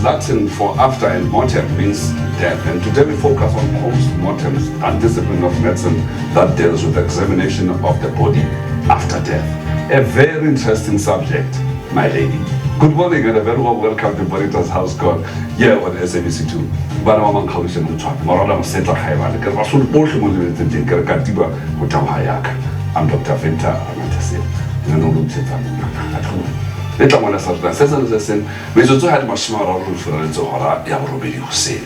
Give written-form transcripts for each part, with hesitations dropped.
Latin for after, and mortem means death. And today we focus on post-mortems, a discipline of medicine that deals with the examination of the body after death. A very interesting subject, my lady. Good morning and a very warm welcome to Bonita's House Call here on SABC2. I'm Dr. Venta Amatase. Let me say that Session we also had my small reference to Hora Yarobi Hussein.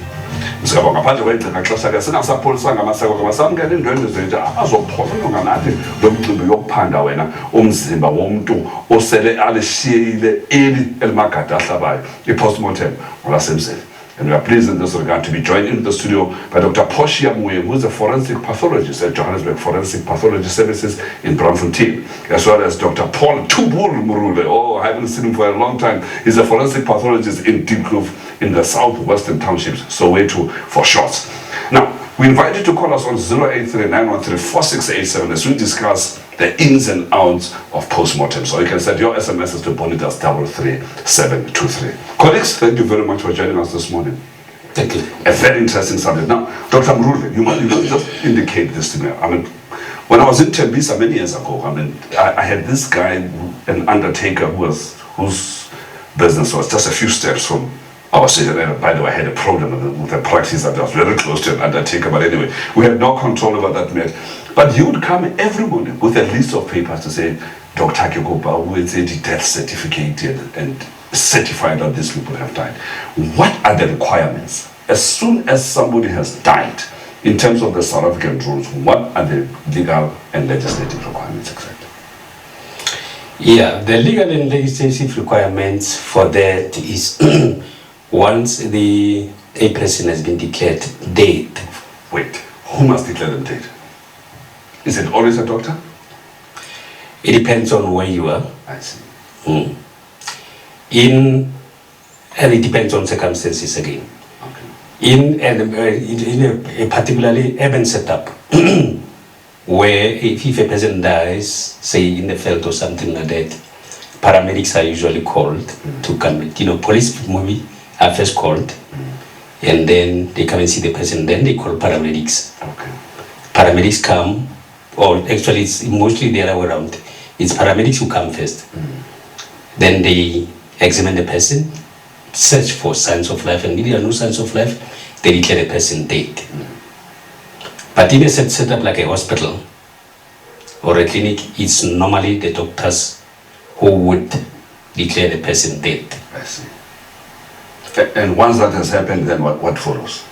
So, I'm going to class against some Sang Masako, some getting doing the as of Portugal and I don't to be your panda when Simba won't do or sell it Alicia El Macata Sabai, a postmortem or as himself. And we are pleased in this regard to be joined in the studio by Dr. Poshia Mwe, who is a forensic pathologist at Johannesburg Forensic Pathology Services in Braamfontein, as well as Dr. Paul Tubur Murule. Oh, I haven't seen him for a long time. He's a forensic pathologist in Deep Grove in the southwestern townships, Soweto for short. Now, we invite you to call us on 083-913-4687 as we discuss the ins and outs of postmortem. So you can send your SMSs to Bonitas 33723. Colleagues, thank you very much for joining us this morning. Thank you. A very interesting subject. Now, Dr. Mrule, you must just indicate this to me. I mean, when I was in Tembisa many years ago, I had this guy, an undertaker, whose business was just a few steps from our city. By the way, I had a problem with a practice that was very close to an undertaker, but anyway, we had no control over that matter. But he would come every morning with a list of papers to say, Dr. Kekopa, who is a death certificate and certified that these people have died. What are the requirements? As soon as somebody has died, in terms of the South African rules, what are the legal and legislative requirements exactly? Yeah, the legal and legislative requirements for that is once a person has been declared dead. Wait, who must declare them dead? Is it always a doctor? It depends on where you are. I see. And it depends on circumstances again. Okay. In a particularly urban setup, where if a person dies, say in the field or something like that, paramedics are usually called to come. Police maybe are first called, and then they come and see the person. Then they call paramedics. Okay. Paramedics come, or actually it's mostly the other way around. It's paramedics who come first. Then they examine the person, search for signs of life, and if there are no signs of life, they declare the person dead. But in a setup like a hospital or a clinic, it's normally the doctors who would declare the person dead. I see. And once that has happened, then what follows?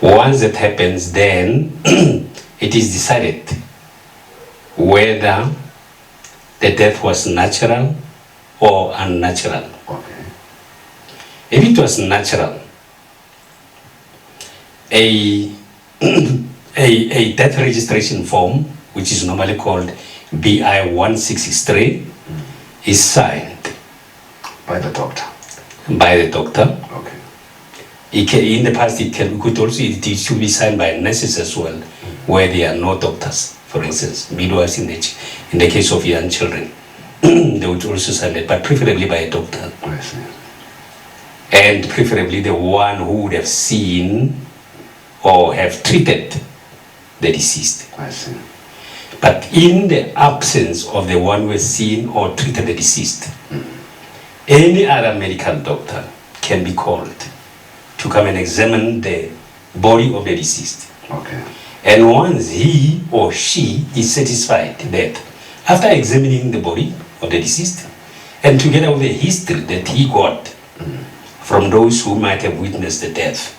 Once that happens, then it is decided whether the death was natural or unnatural. Okay. If it was natural, a death registration form, which is normally called BI 1663, is signed By the doctor. by the doctor. Okay. In the past, it should be signed by nurses as well, where there are no doctors. For instance, midwives in the case of young children, they would also sign it, but preferably by a doctor. I see. And preferably the one who would have seen or have treated the deceased. I see. But in the absence of the one who has seen or treated the deceased, any other medical doctor can be called to come and examine the body of the deceased. Okay. And once he or she is satisfied that after examining the body of the deceased and together with the history that he got from those who might have witnessed the death,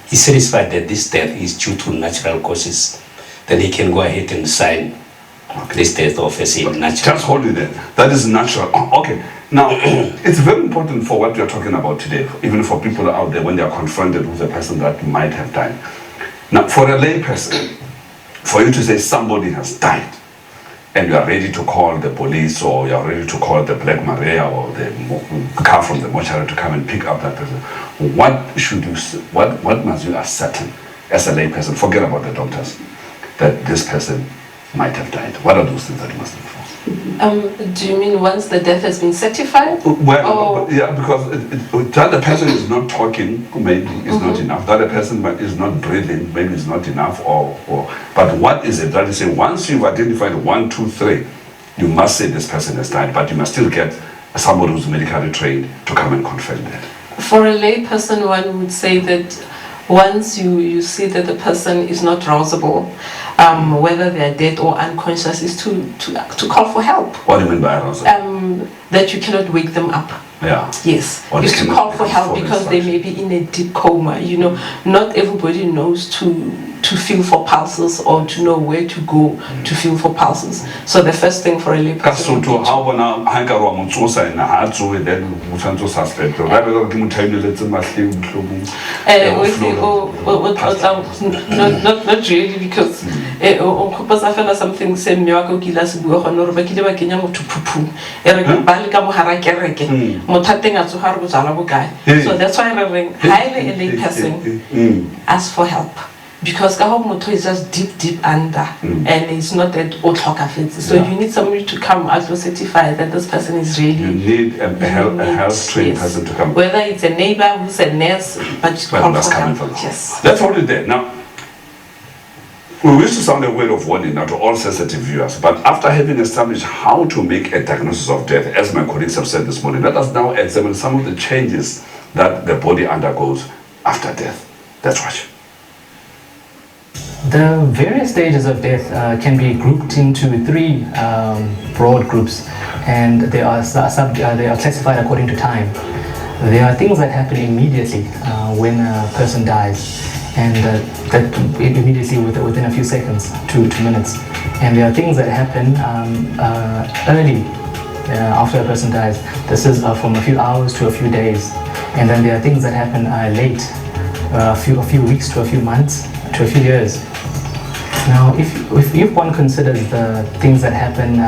he's satisfied that this death is due to natural causes, then he can go ahead and sign this death off as a natural. Just hold it there. That is natural. Oh, okay. Now, it's very important for what we are talking about today, even for people out there when they are confronted with a person that might have died. Now, for a lay person, for you to say somebody has died, and you are ready to call the police, or you are ready to call the Black Maria or the car from the mortuary to come and pick up that person, what should you? What must you ascertain as a lay person? Forget about the doctors, that this person might have died. What are those things that you must look for? Do you mean once the death has been certified? Well, yeah, because that the person is not talking, maybe is not enough. That the person is not breathing, maybe is not enough. But what is it that is saying? Once you've identified 1, 2, 3, you must say this person has died, but you must still get somebody who's medically trained to come and confirm that. For a lay person, one would say that once you see that the person is not rousable, whether they are dead or unconscious, is to call for help. What do you mean by arousal? That you cannot wake them up. Yeah. Yes. Is to call for help because they may be in a deep coma. You know, not everybody knows to feel for pulses or to know where to go to feel for pulses. So the first thing for a lay person. Then suspect. Not really, because I feel something same miracle gilas bua honor ba kile ba kenya motho phuphu e re ba le ka mo hara kereke mothateng a tsoga re bozala bokae. So that's why re reng highly a lay person ask for help. Because Kahomoto is just deep under and it's not that otlokafetse. So you need somebody to come also certify that this person is really. You need a health trained person to come. Whether it's a neighbor who's a nurse, but call for help. Yes. Let's hold it there. Now, we wish to sound a word of warning now to all sensitive viewers, but after having established how to make a diagnosis of death, as my colleagues have said this morning, let us now examine some of the changes that the body undergoes after death. Let's watch. The various stages of death can be grouped into 3 broad groups, and they are classified according to time. There are things that happen immediately when a person dies, and that immediately within a few seconds to minutes. And there are things that happen early after a person dies. This is from a few hours to a few days, and then there are things that happen late, a few weeks to a few months to a few years. Now, if one considers the things that happen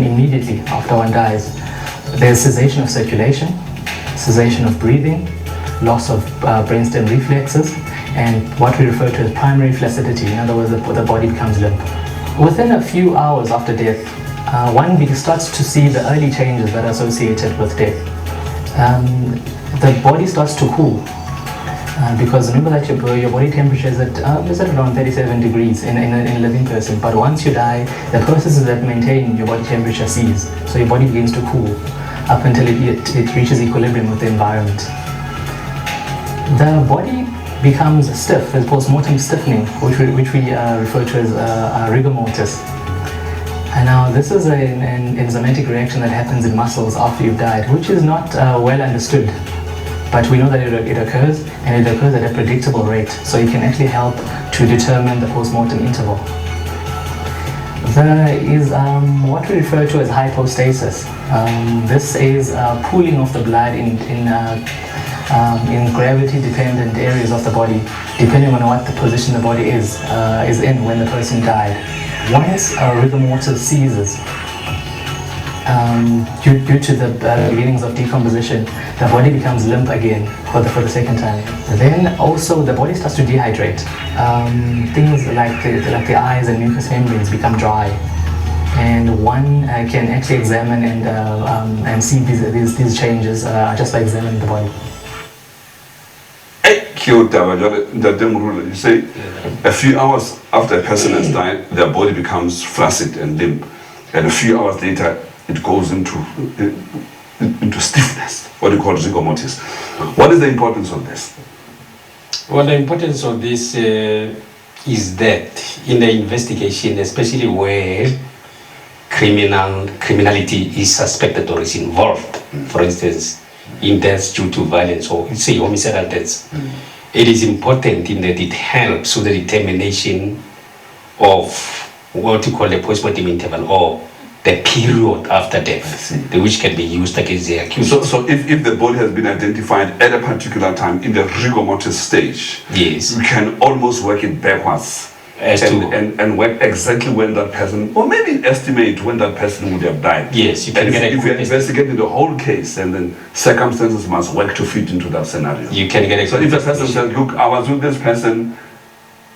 immediately after one dies, there's cessation of circulation, cessation of breathing, loss of brainstem reflexes, and what we refer to as primary flaccidity. In other words, the body becomes limp. Within a few hours after death, one starts to see the early changes that are associated with death. The body starts to cool. Because remember that your body temperature is at around 37 degrees in a living person. But once you die, the processes that maintain your body temperature cease. So your body begins to cool up until it reaches equilibrium with the environment. The body becomes stiff. There's postmortem stiffening, which we refer to as rigor mortis. And now this is an enzymatic reaction that happens in muscles after you've died, which is not well understood. But we know that it occurs, and it occurs at a predictable rate, so it can actually help to determine the post-mortem interval. There is what we refer to as hypostasis. This is pooling of the blood in gravity-dependent areas of the body, depending on what the position the body is in when the person died. Once rigor mortis ceases, due to the beginnings of decomposition, the body becomes limp again for the second time. Then also the body starts to dehydrate. Things like the eyes and mucous membranes become dry, and one can actually examine and see these changes just by examining the body. You say a few hours after a person has died, their body becomes flaccid and limp, and a few hours later it goes into stiffness, what you call rigor mortis. What is the importance of this? Well, the importance of this is that in the investigation, especially where criminality is suspected or is involved, for instance, in deaths due to violence or say homicidal deaths, it is important in that it helps with the determination of what you call the postmortem interval or the period after death, which can be used against the accused. So if the body has been identified at a particular time in the rigor mortis stage, yes, we can almost work it backwards and work exactly when that person, or maybe estimate when that person would have died. Yes, you can if we are investigating the whole case, and then circumstances must work to fit into that scenario. You can get so if the person says, look, I was with this person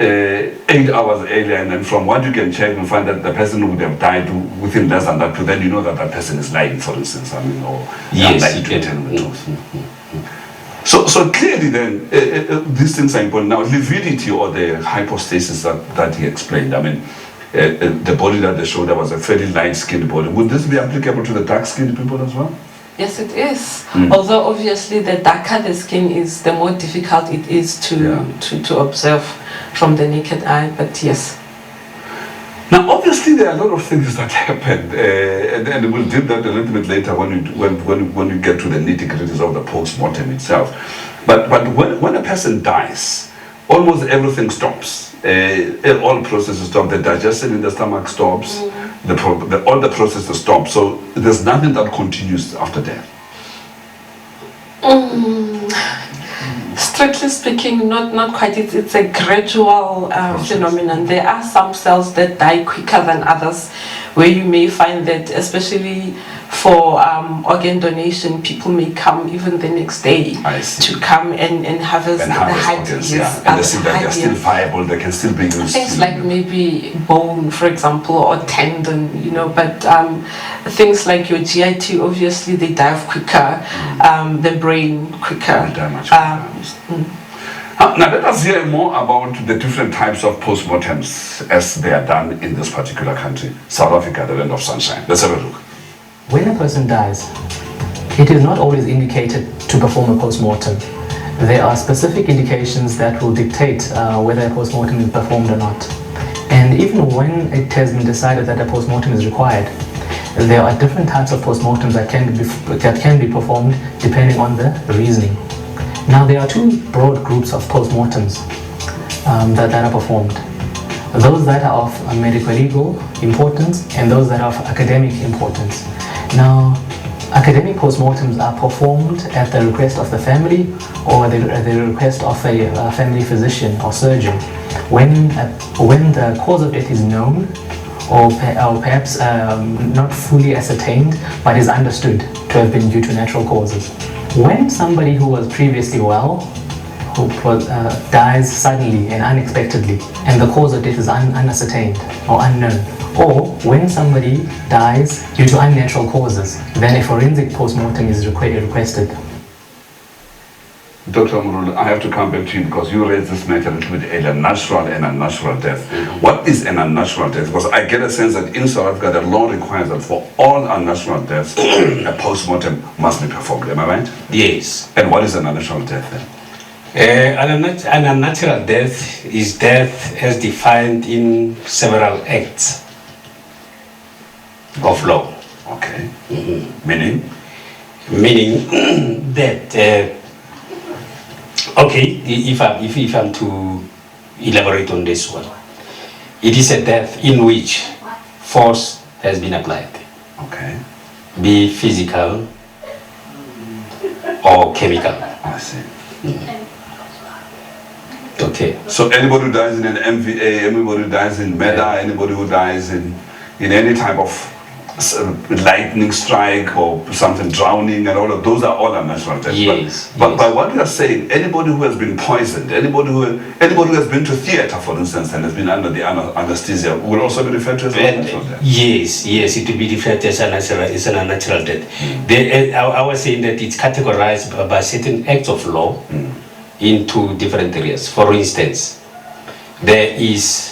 8 hours earlier, and then from what you can check, you find that the person would have died within less than that, then you know that that person is lying, for instance, I mean, or Yes, lying to tell the truth. So clearly then, these things are important. Now, lividity or the hypostasis that he explained, I mean, the body that they showed, there was a fairly light-skinned body. Would this be applicable to the dark-skinned people as well? Yes, it is. Although obviously the darker the skin is, the more difficult it is to observe from the naked eye, but yes. Now, obviously, there are a lot of things that happened, and we'll do that a little bit later when we get to the nitty-gritties of the post-mortem itself. But when a person dies, almost everything stops. All processes stop. The digestion in the stomach stops. All the processes stop. So there's nothing that continues after death. Strictly speaking, not quite. It's a gradual phenomenon. There are some cells that die quicker than others, where you may find that, especially for organ donation, people may come even the next day to come and harvest the heart. Organs, and they see that they're still viable, they can still be used. Things like maybe bone, for example, or tendon, but things like your GIT, obviously they die off quicker, the brain quicker. Now let us hear more about the different types of postmortems as they are done in this particular country, South Africa, the land of sunshine. Let's have a look. When a person dies, it is not always indicated to perform a post-mortem. There are specific indications that will dictate whether a post-mortem is performed or not. And even when it has been decided that a post-mortem is required, there are different types of post-mortems that can be performed depending on the reasoning. Now, there are two broad groups of post-mortems that are performed. Those that are of medico-legal importance and those that are of academic importance. Now, academic postmortems are performed at the request of the family or the request of a family physician or surgeon when the cause of death is known or perhaps not fully ascertained but is understood to have been due to natural causes. When somebody who was previously well dies suddenly and unexpectedly, and the cause of death is unascertained or unknown, or when somebody dies due to unnatural causes, then a forensic post-mortem is requested. Dr. Murul, I have to come back to you because you raised this matter a little bit earlier, natural and unnatural death. What is an unnatural death? Because I get a sense that in South Africa, the law requires that for all unnatural deaths, a post-mortem must be performed. Am I right? Yes. And what is an unnatural death then? An unnatural death is death as defined in several acts of law. Okay. Meaning? Meaning that, if I'm to elaborate on this one, it is a death in which force has been applied. Okay. Be physical or chemical. I see. Okay. So anybody who dies in an MVA, anybody who dies in MEDA, anybody who dies in any type of lightning strike or something, drowning and all of those are all unnatural deaths. Yes. But by what you are saying, anybody who has been poisoned, anybody who has been to theater, for instance, and has been under the anesthesia, will also be referred to as an unnatural death. Yes, it will be referred to as an unnatural death. I was saying that it's categorized by certain acts of law into different areas. For instance, there is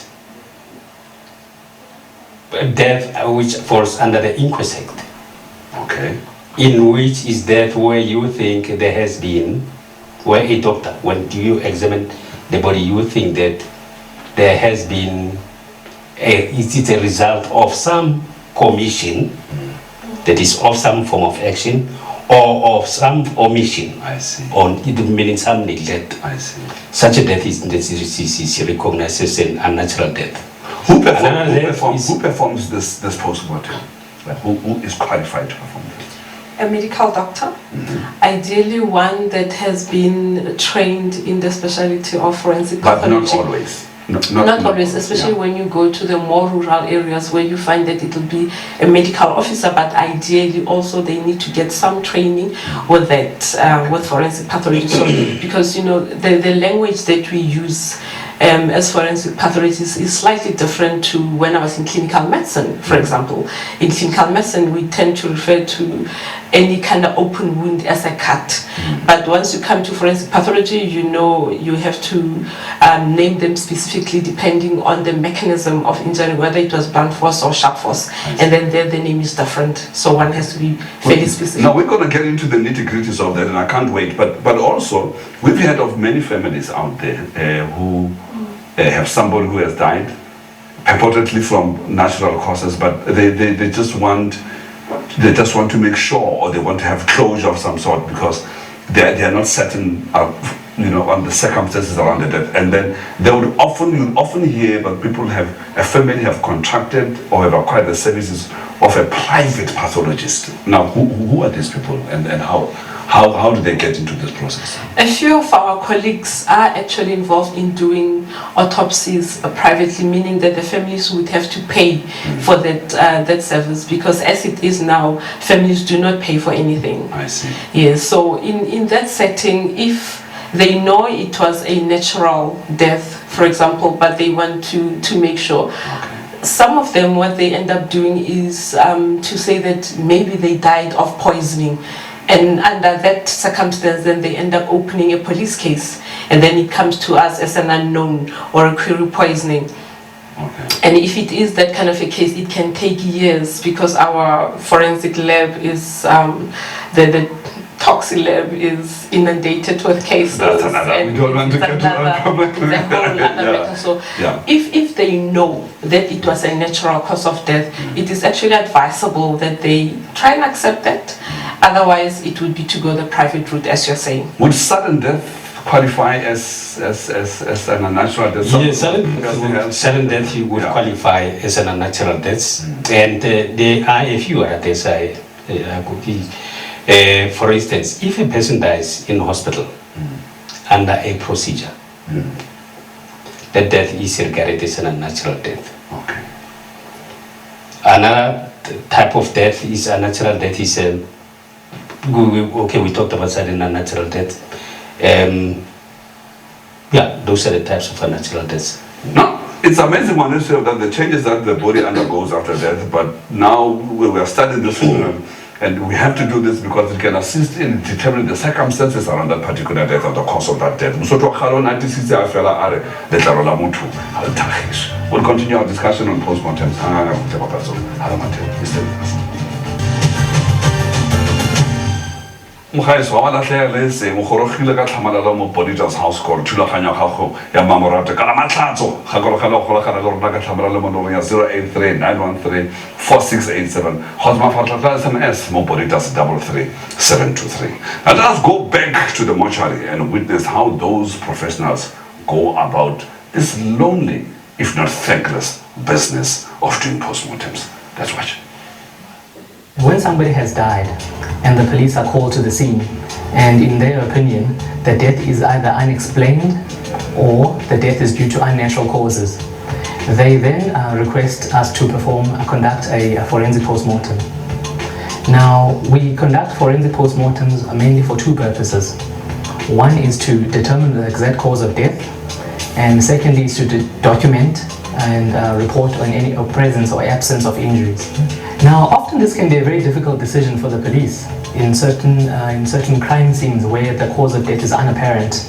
death which falls under the Inquest Act. Okay. In which is death where you think there has been, where a doctor, when you examine the body, you think that there has been, it's a result of some commission, that is of some form of action, or of some omission. I see. Or meaning some neglect. I see. Such a death is recognized as an unnatural death. Who performs this post-mortem? Who is qualified to perform this? A medical doctor, ideally one that has been trained in the specialty of forensic pathology. But not always. Not always, especially when you go to the more rural areas where you find that it will be a medical officer, but ideally also they need to get some training with that, with forensic pathology. So, because the language that we use as forensic pathologists is slightly different to when I was in clinical medicine, for example. In clinical medicine, we tend to refer to any kind of open wound as a cut. But once you come to forensic pathology, you know you have to name them specifically depending on the mechanism of injury, whether it was blunt force or sharp force. And then there the name is different. So one has to be fairly specific. Now we're going to get into the nitty-gritties of that, and I can't wait. But also, we've heard of many families out there who have somebody who has died, purportedly from natural causes, but they just want to make sure, or they want to have closure of some sort, because they are not certain on the circumstances around the death. And then you often hear that a family have contracted or have acquired the services of a private pathologist. Now, who are these people, and how do they get into this process? A few of our colleagues are actually involved in doing autopsies privately, meaning that the families would have to pay for that service, because as it is now, families do not pay for anything. I see. Yes, so in that setting, if they know it was a natural death, for example, but they want to make sure. Okay. Some of them, what they end up doing is to say that maybe they died of poisoning. And under that circumstance, then they end up opening a police case. And then it comes to us as an unknown or a query poisoning. Okay. And if it is that kind of a case, it can take years, because our forensic lab is, the toxi lab is inundated with cases. That's another, we don't want to get to that problem. So if they know that it was a natural cause of death, it is actually advisable that they try and accept that. Otherwise, it would be to go the private route, as you're saying. Would sudden death qualify as an unnatural death? Yes, sudden death you would qualify as an unnatural death. And there are a few other deaths for instance, if a person dies in hospital under a procedure, that death is regarded as an unnatural death. Okay. Another type of death is unnatural death is we talked about sudden unnatural death. Those are the types of unnatural deaths. Now, it's amazing when you say that the changes that the body undergoes after death, but now we are studying this and we have to do this because it can assist in determining the circumstances around that particular death or the cause of that death. We'll continue our discussion on postmortem. Mogaiso wa latlhea le seng o gorogile ka tlhamalalo mo Boditas House Court thulaganyo ya gago ya mamoratwa kana matlatso ga gorogela go golagana le rona ka tlhamalalo mo nomorong ya 083 913 4687 kgotsa mafatlhatla SMS mo Boditas 33723. Now let us go back to the mortuary and witness how those professionals go about this lonely, if not thankless, business of doing postmortems. Let's watch. When somebody has died and the police are called to the scene, and in their opinion, the death is either unexplained or the death is due to unnatural causes, they then request us to conduct a forensic postmortem. Now, we conduct forensic postmortems mainly for two purposes. One is to determine the exact cause of death, and secondly is to document and report on any presence or absence of injuries. Now, often this can be a very difficult decision for the police in certain crime scenes where the cause of death is unapparent.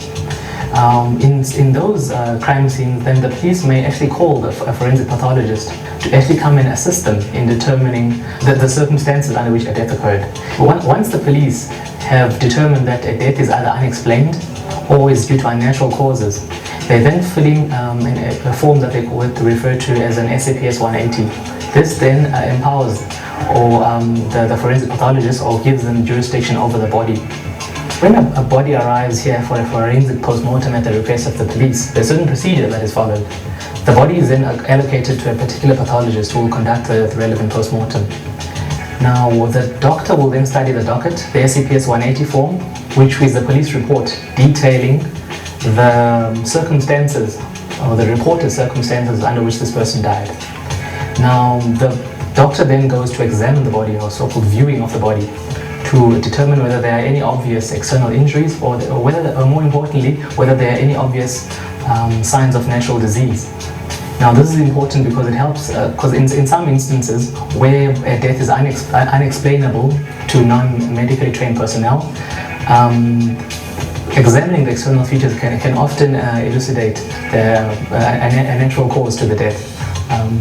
In those crime scenes, then the police may actually call a forensic pathologist to actually come and assist them in determining the circumstances under which a death occurred. Once the police have determined that a death is either unexplained or is due to unnatural causes, they then fill in a form that they refer to as an SAPS 180. This then empowers the forensic pathologist or gives them jurisdiction over the body. When a body arrives here for a forensic postmortem at the request of the police, there's a certain procedure that is followed. The body is then allocated to a particular pathologist who will conduct the relevant postmortem. Now, the doctor will then study the docket, the SAPS 180 form, which is the police report detailing the circumstances or the reported circumstances under which this person died. Now, the doctor then goes to examine the body, or so-called viewing of the body, to determine whether there are any obvious external injuries or whether, or more importantly, whether there are any obvious signs of natural disease. Now this is important because it helps, because in some instances where a death is unexplainable to non-medically trained personnel, examining the external features can often elucidate a natural cause to the death,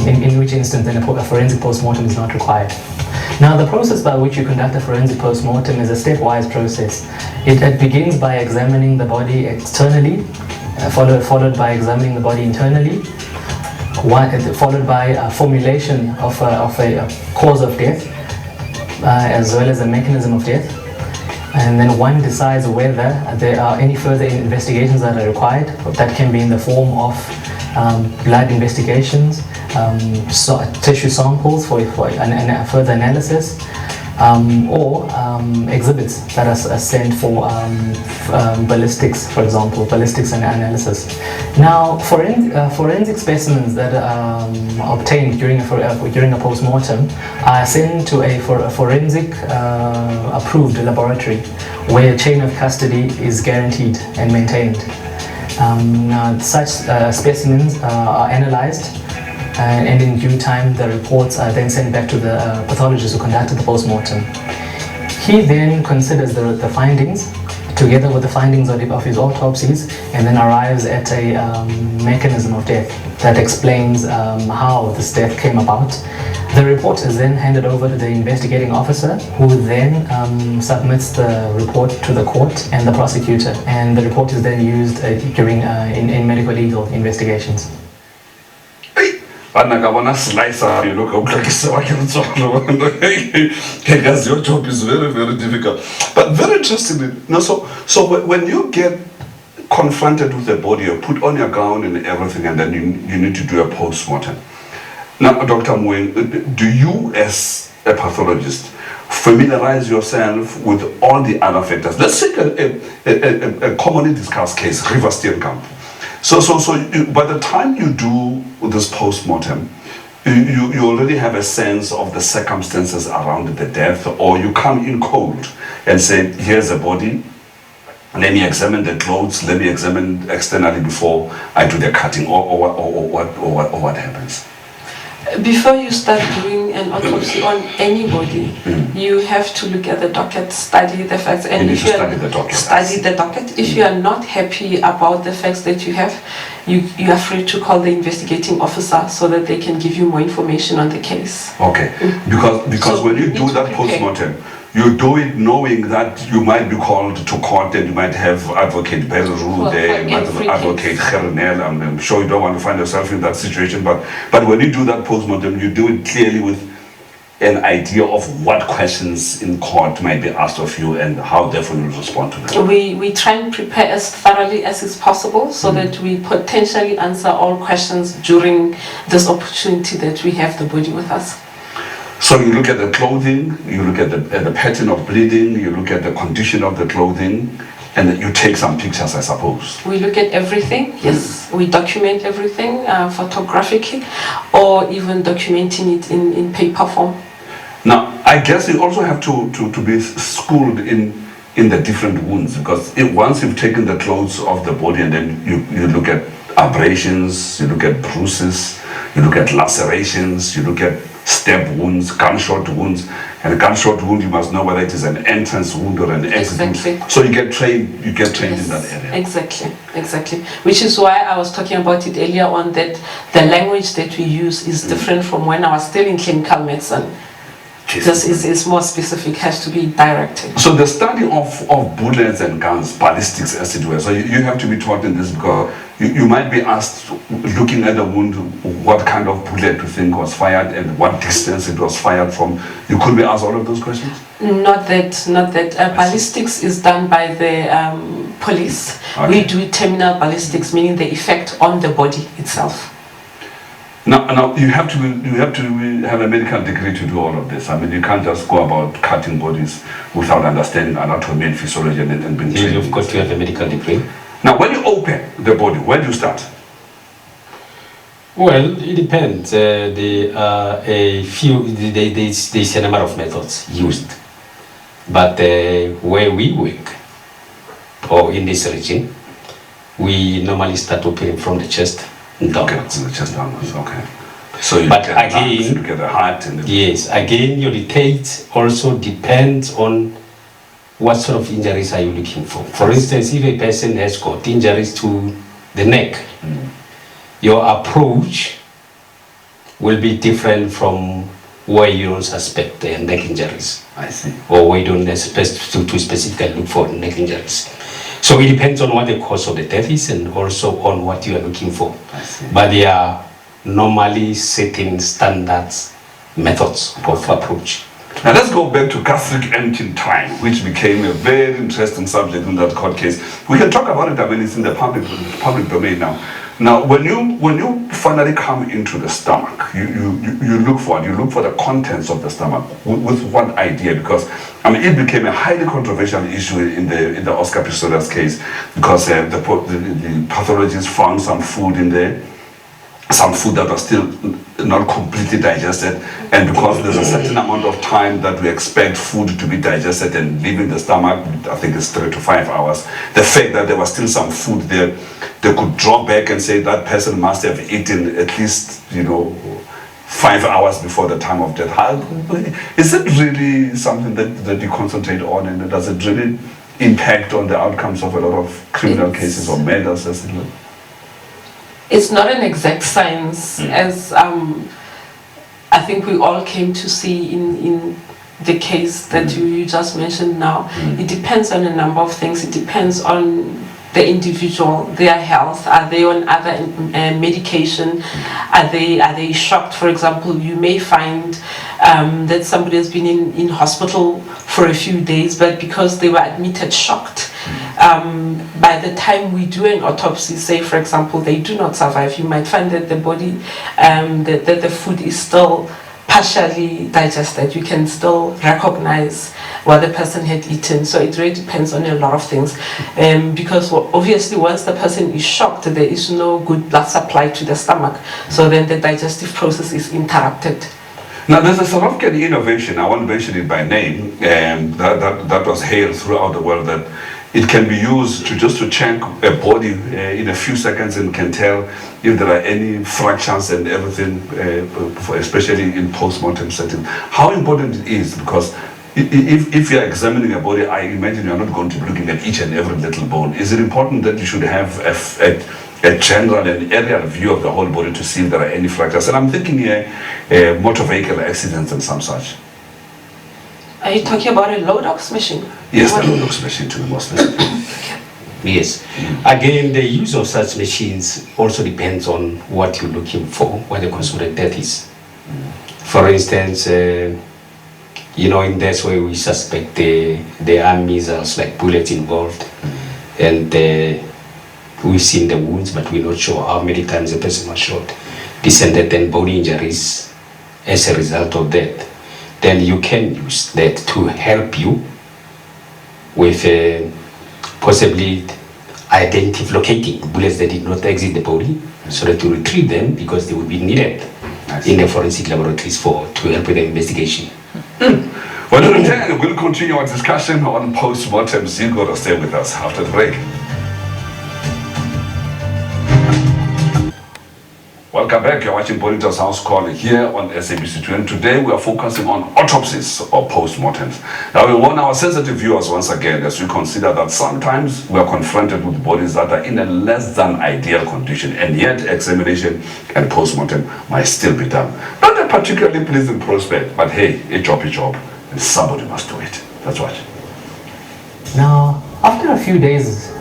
in which instance then a forensic post-mortem is not required. Now the process by which you conduct a forensic post-mortem is a stepwise process. It begins by examining the body externally, followed by examining the body internally, followed by formulation of a cause of death, as well as a mechanism of death. And then one decides whether there are any further investigations that are required. That can be in the form of blood investigations, tissue samples for further analysis, or exhibits that are sent for ballistics, for example, ballistics and analysis. Now, forensic specimens that are obtained during a post-mortem are sent to a forensic approved laboratory where a chain of custody is guaranteed and maintained. Now, such specimens are analyzed, and in due time the reports are then sent back to the pathologist who conducted the post-mortem. He then considers the findings together with the findings of his autopsies, and then arrives at a mechanism of death that explains how this death came about. The report is then handed over to the investigating officer, who then submits the report to the court and the prosecutor, and the report is then used in medical legal investigations. But your job is very, very difficult. But very interestingly, so when you get confronted with the body, you put on your gown and everything, and then you need to do a post-mortem. Now, Dr. Mweng, do you as a pathologist familiarize yourself with all the other factors? Let's take a commonly discussed case, River Steenkamp. So by the time you do this post-mortem, you already have a sense of the circumstances around the death, or you come in cold and say, here's a body, let me examine the clothes, let me examine externally before I do the cutting, or what happens? Before you start doing an autopsy on anybody, you have to look at the docket, study the facts, and if you study the docket. If you are not happy about the facts that you have, you are free to call the investigating officer so that they can give you more information on the case. Okay, because so when you do that post-mortem, you do it knowing that you might be called to court and you might have Advocate Beru there, you might have Advocate Gernel. I'm sure you don't want to find yourself in that situation, but when you do that post-mortem, you do it clearly with an idea of what questions in court might be asked of you and how therefore you will respond to them. We try and prepare as thoroughly as is possible so that we potentially answer all questions during this opportunity that we have the body with us. So you look at the clothing, you look at the pattern of bleeding, you look at the condition of the clothing, and you take some pictures, I suppose. We look at everything, yes. We document everything photographically, or even documenting it in paper form. Now, I guess you also have to be schooled in the different wounds, because once you've taken the clothes off the body and then you look at abrasions, you look at bruises, you look at lacerations, you look at stab wounds, gunshot wounds, and a gunshot wound you must know whether it is an entrance wound or an exit wound. So you get trained yes, in that area. Exactly. Which is why I was talking about it earlier on, that the language that we use is different from when I was still in clinical medicine. This is more specific, has to be directed. So the study of bullets and guns, ballistics as it were, so you have to be taught in this, because you might be asked, looking at the wound, what kind of bullet you think was fired and what distance it was fired from. You could be asked all of those questions? Not that. Ballistics is done by the police. Okay. We do terminal ballistics, meaning the effect on the body itself. Now you have to have a medical degree to do all of this. I mean, you can't just go about cutting bodies without understanding anatomy and physiology and being trained. Of course, you have a medical degree. Now, when you open the body, where do you start? Well, it depends. There are a few. There's a number of methods used, but where we work, or in this region, we normally start opening from the chest downwards. Okay, from the chest downwards, okay. So you But get the lungs, again, you get the heart and the... Yes, again, your dictate also depends on what sort of injuries are you looking for. For instance, if a person has got injuries to the neck, your approach will be different from where you don't suspect neck injuries. I see. Or where you don't expect to specifically look for neck injuries. So it depends on what the cause of the death is and also on what you are looking for. I see. But there are normally certain standards, methods of approach. Now let's go back to gastric emptying time, which became a very interesting subject in that court case. We can talk about it, I mean, it's in the public domain now. Now, when you finally come into the stomach, you look for it. You look for the contents of the stomach with what idea? Because I mean, it became a highly controversial issue in the Oscar Pistorius case because the pathologist found some food in there, some food that was still not completely digested, and because there's a certain amount of time that we expect food to be digested and leaving the stomach, I think it's 3 to 5 hours, the fact that there was still some food there, they could draw back and say that person must have eaten at least, 5 hours before the time of death. Is it really something that you concentrate on, and does it really impact on the outcomes of a lot of criminal cases or murders? It's not an exact science, as I think we all came to see in the case that you just mentioned now. It depends on a number of things. It depends on the individual, their health. Are they on other medication? Are they shocked? For example, you may find that somebody has been in hospital for a few days, but because they were admitted shocked, by the time we do an autopsy, say for example they do not survive, you might find that the body, that the food is still partially digested. You can still recognize what the person had eaten. So it really depends on a lot of things, because obviously once the person is shocked, there is no good blood supply to the stomach, so then the digestive process is interrupted. Now there's a South African innovation, I won't mention it by name, that was hailed throughout the world, that it can be used to check a body in a few seconds and can tell if there are any fractures and everything, especially in post-mortem setting. How important it is, because if you're examining a body, I imagine you're not going to be looking at each and every little bone. Is it important that you should have a general and aerial view of the whole body to see if there are any fractures? And I'm thinking here, motor vehicle accidents and some such. Are you talking about a Lodox machine? Yes, the Lodox machine to be more specific. Yes. Again, the use of such machines also depends on what you're looking for, what the cause of the death is. For instance, in this way we suspect there are missiles, like bullets involved, and we've seen the wounds, but we're not sure how many times the person was shot. Descended and bone injuries as a result of that. Then you can use that to help you with possibly locating bullets that did not exit the body, so that to retrieve them, because they would be needed in the forensic laboratories to help with the investigation. When we return, we'll continue our discussion on post-mortems. You've got to stay with us after the break. Welcome back. You're watching Bonita's House Call here on SABC2, and today we are focusing on autopsies or post-mortems. Now we warn our sensitive viewers once again as we consider that sometimes we are confronted with bodies that are in a less than ideal condition, and yet examination and post-mortem might still be done. Not a particularly pleasing prospect, but hey, a job, and somebody must do it. Let's watch. Now, after a few days,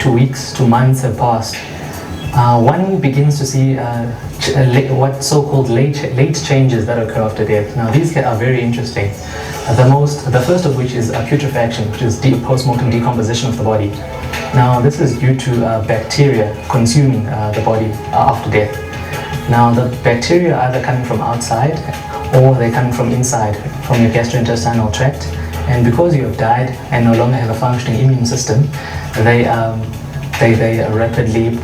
to weeks, to months have passed, one begins to see what so-called late changes that occur after death. Now these are very interesting. The first of which is putrefaction, which is post-mortem decomposition of the body. Now this is due to bacteria consuming the body after death. Now the bacteria are either coming from outside or they're coming from inside, from your gastrointestinal tract. And because you have died and no longer have a functioning immune system, they rapidly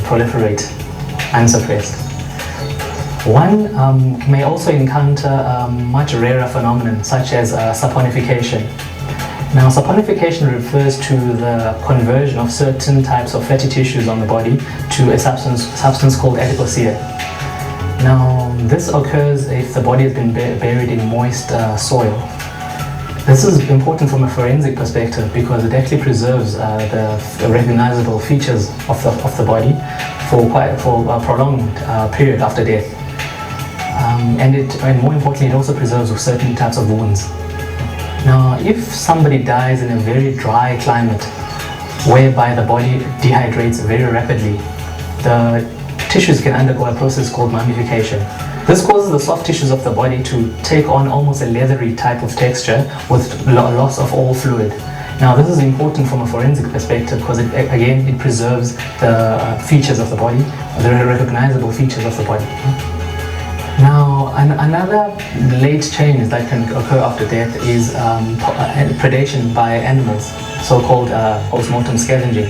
proliferate unsuppressed. One may also encounter much rarer phenomena such as saponification. Now, saponification refers to the conversion of certain types of fatty tissues on the body to a substance called adipocere. Now, this occurs if the body has been buried in moist soil. This is important from a forensic perspective because it actually preserves the recognizable features of the body for a prolonged period after death. And more importantly, it also preserves certain types of wounds. Now, if somebody dies in a very dry climate, whereby the body dehydrates very rapidly, the tissues can undergo a process called mummification. This causes the soft tissues of the body to take on almost a leathery type of texture with loss of all fluid. Now, this is important from a forensic perspective because it preserves the features of the body, the recognizable features of the body. Now, another late change that can occur after death is predation by animals, so-called postmortem scavenging.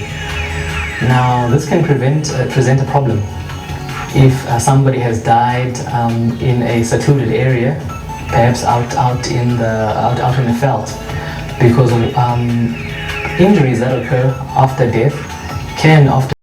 Now, this can present a problem if somebody has died in a secluded area, perhaps out in the veld, because injuries that occur after death can often